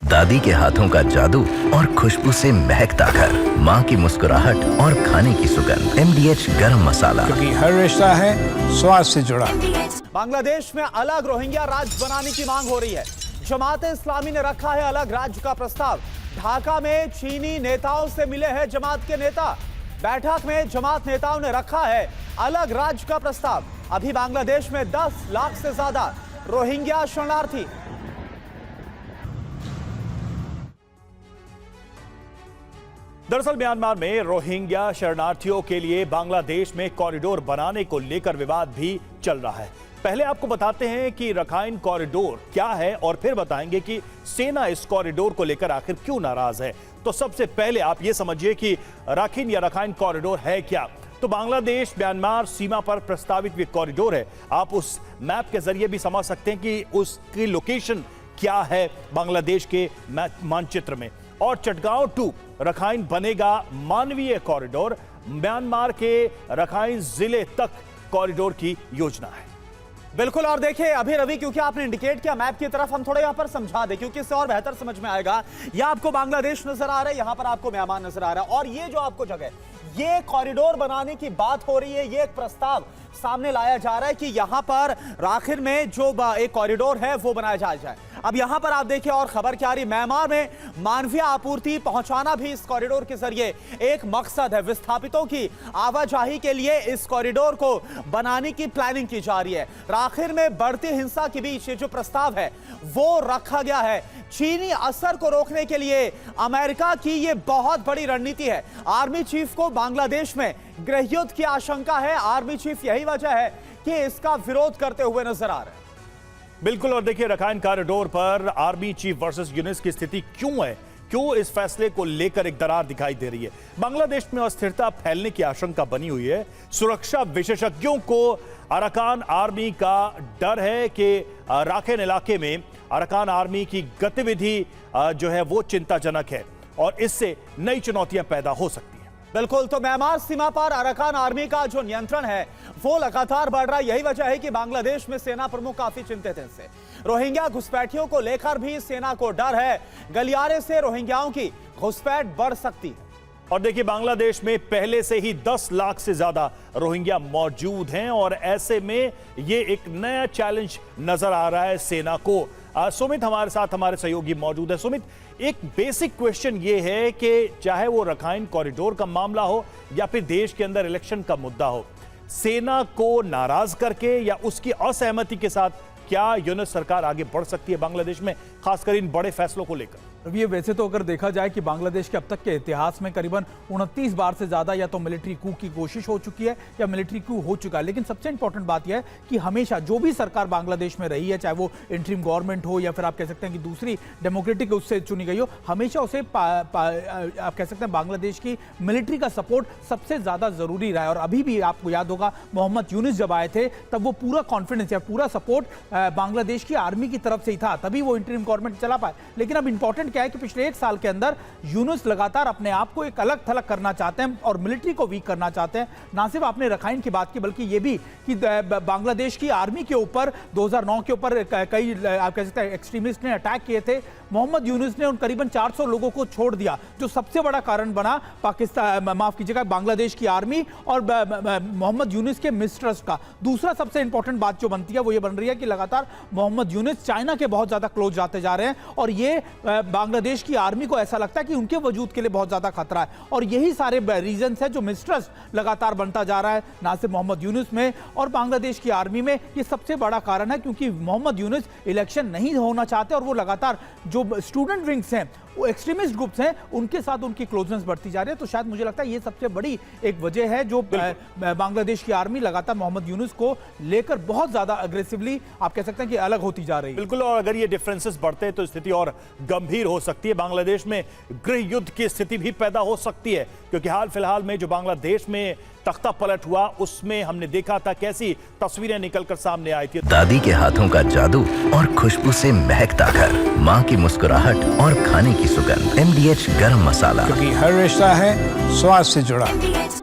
दादी के हाथों का जादू और खुशबू से महकता घर, माँ की मुस्कुराहट और खाने की सुगंध। MDH गरम मसाला, क्योंकि हर रिश्ता है स्वाद से जुड़ा। बांग्लादेश में अलग रोहिंग्या राज्य बनाने की मांग हो रही है। जमात इस्लामी ने रखा है अलग राज्य का प्रस्ताव। ढाका में चीनी नेताओं से मिले हैं जमात के नेता। बैठक में जमात नेताओं ने रखा है अलग राज्य का प्रस्ताव। अभी बांग्लादेश में 10 लाख से ज्यादा रोहिंग्या शरणार्थी। दरअसल म्यांमार में रोहिंग्या शरणार्थियों के लिए बांग्लादेश में कॉरिडोर बनाने को लेकर विवाद भी चल रहा है। पहले आपको बताते हैं कि रखाइन कॉरिडोर क्या है और फिर बताएंगे कि सेना इस कॉरिडोर को लेकर आखिर क्यों नाराज है। तो सबसे पहले आप यह समझिए कि राखिन या रखाइन कॉरिडोर है क्या। तो बांग्लादेश म्यांमार सीमा पर प्रस्तावित ये कॉरिडोर है। आप उस मैप के जरिए भी समझ सकते हैं कि उसकी लोकेशन क्या है बांग्लादेश के मानचित्र में। और चटगांव टू रखाइन बनेगा मानवीय कॉरिडोर। म्यांमार के रखाइन जिले तक कॉरिडोर की योजना है। बिल्कुल। और देखिए अभी रवि, क्योंकि आपने इंडिकेट किया मैप की तरफ, हम थोड़ा यहां पर समझा दें क्योंकि इससे और बेहतर समझ में आएगा। यहां आपको बांग्लादेश नजर आ रहा है, यहां पर आपको म्यांमार नजर आ रहा है। और ये जो आपको जगह, ये कॉरिडोर बनाने की बात हो रही है। ये एक प्रस्ताव सामने लाया जा रहा है कि यहां पर आखिर में जो एक कॉरिडोर है वो बनाया जाए। अब यहां पर आप देखिए और खबर क्या आ रही, म्यांमार में मानवीय आपूर्ति पहुंचाना भी इस कॉरिडोर के जरिए एक मकसद है। विस्थापितों की आवाजाही के लिए इस कॉरिडोर को बनाने की प्लानिंग की जा रही है। आखिर में बढ़ती हिंसा के बीच ये जो प्रस्ताव है वो रखा गया है। चीनी असर को रोकने के लिए अमेरिका की ये बहुत बड़ी रणनीति है। आर्मी चीफ को बांग्लादेश में गृहयुद्ध की आशंका है। आर्मी चीफ यही वजह है कि इसका विरोध करते हुए नजर आ रहे हैं। बिल्कुल। और देखिए रखाइन कॉरिडोर पर आर्मी चीफ वर्सेस यूनिस की स्थिति क्यों है, क्यों इस फैसले को लेकर एक दरार दिखाई दे रही है। बांग्लादेश में अस्थिरता फैलने की आशंका बनी हुई है। सुरक्षा विशेषज्ञों को अराकान आर्मी का डर है कि राखिन इलाके में अराकान आर्मी की गतिविधि जो है वो चिंताजनक है और इससे नई चुनौतियां पैदा हो सकती हैं। बिल्कुल। तो म्यांमार सीमा पर अराकान आर्मी का जो नियंत्रण है वो लगातार बढ़ रहा है। यही वजह है कि बांग्लादेश में सेना प्रमुख काफी चिंतित हैं इससे। रोहिंग्या घुसपैठियों को लेकर भी सेना को डर है। गलियारे से रोहिंग्याओं की घुसपैठ बढ़ सकती है। और देखिए बांग्लादेश में पहले से ही 10 लाख से ज्यादा रोहिंग्या मौजूद हैं और ऐसे में ये एक नया चैलेंज नजर आ रहा है सेना को। सुमित हमारे साथ, हमारे सहयोगी मौजूद है। सुमित, एक बेसिक क्वेश्चन ये है कि चाहे वो रखाइन कॉरिडोर का मामला हो या फिर देश के अंदर इलेक्शन का मुद्दा हो, सेना को नाराज करके या उसकी असहमति के साथ क्या यूनिस सरकार आगे बढ़ सकती है बांग्लादेश में, खासकर इन बड़े फैसलों को लेकर? ये वैसे तो अगर देखा जाए कि बांग्लादेश के अब तक के इतिहास में करीबन 29 बार से ज्यादा या तो मिलिट्री कू की कोशिश हो चुकी है या मिलिट्री कू हो चुका है। लेकिन सबसे इंपॉर्टेंट बात यह है कि हमेशा जो भी सरकार बांग्लादेश में रही है, चाहे वो इंटरिम गवर्नमेंट हो या फिर आप कह सकते हैं कि दूसरी डेमोक्रेटिक उससे चुनी गई हो, हमेशा उसे आप कह सकते हैं बांग्लादेश की मिलिट्री का सपोर्ट सबसे ज्यादा जरूरी रहा है। और अभी भी आपको याद होगा मोहम्मद यूनिस जब आए थे तब वो पूरा कॉन्फिडेंस या पूरा सपोर्ट बांग्लादेश की आर्मी की तरफ से ही था, तभी वो इंटरिम गवर्नमेंट चला पाए। लेकिन अब इंपॉर्टेंट क्या है कि पिछले 1 साल के अंदर यूनुस लगातार अपने आप को एक अलग थलग करना चाहते हैं और मिलिट्री को वीक करना चाहते हैं। ना सिर्फ आपने रखाइन की बात की बल्कि ये भी कि बांग्लादेश की आर्मी के ऊपर 2009 के ऊपर कई आप कह सकते हैं एक्सट्रीमिस्ट ने अटैक किए थे। मोहम्मद यूनुस ने उन करीबन 400 लोगों को छोड़ दिया, जो सबसे बड़ा कारण बना पाकिस्तान, माफ कीजिएगा, बांग्लादेश की आर्मी और मोहम्मद यूनुस के मिसट्रस्ट का। दूसरा सबसे इंपॉर्टेंट बात जो बनती है वो ये बन रही है कि लगातार मोहम्मद यूनुस चाइना के बहुत ज्यादा क्लोज जाते जा रहे हैं और ये बांग्लादेश की आर्मी को ऐसा लगता है कि उनके वजूद के लिए बहुत ज्यादा खतरा है। और यही सारे रीजंस है जो मिसट्रस्ट लगातार बनता जा रहा है, ना सिर्फ मोहम्मद यूनुस में और बांग्लादेश की आर्मी में। ये सबसे बड़ा कारण है क्योंकि मोहम्मद यूनुस इलेक्शन नहीं होना चाहते और वो लगातार जो स्टूडेंट विंग्स हैं, वो एक्सट्रीमिस्ट ग्रुप्स हैं, उनके साथ उनकी क्लोजनेस बढ़ती जा रही है। तो शायद मुझे लगता है ये सबसे बड़ी एक वजह है जो बांग्लादेश की आर्मी लगातार मोहम्मद यूनुस को लेकर बहुत ज्यादा अग्रेसिवली आप कह सकते हैं कि अलग होती जा रही है। बिल्कुल। और अगर ये डिफरेंसेस बढ़ते हैं तो स्थिति और गंभीर हो सकती है। बांग्लादेश में गृह युद्ध की स्थिति भी पैदा हो सकती है क्योंकि हाल फिलहाल में जो बांग्लादेश में तख्ता पलट हुआ उसमें हमने देखा था कैसी तस्वीरें निकलकर सामने आई थी। दादी के हाथों का जादू और खुशबू से महकता घर, माँ की मुस्कुराहट और खाने की सुगंध। MDH गरम मसाला, क्योंकि हर रिश्ता है स्वाद से जुड़ा।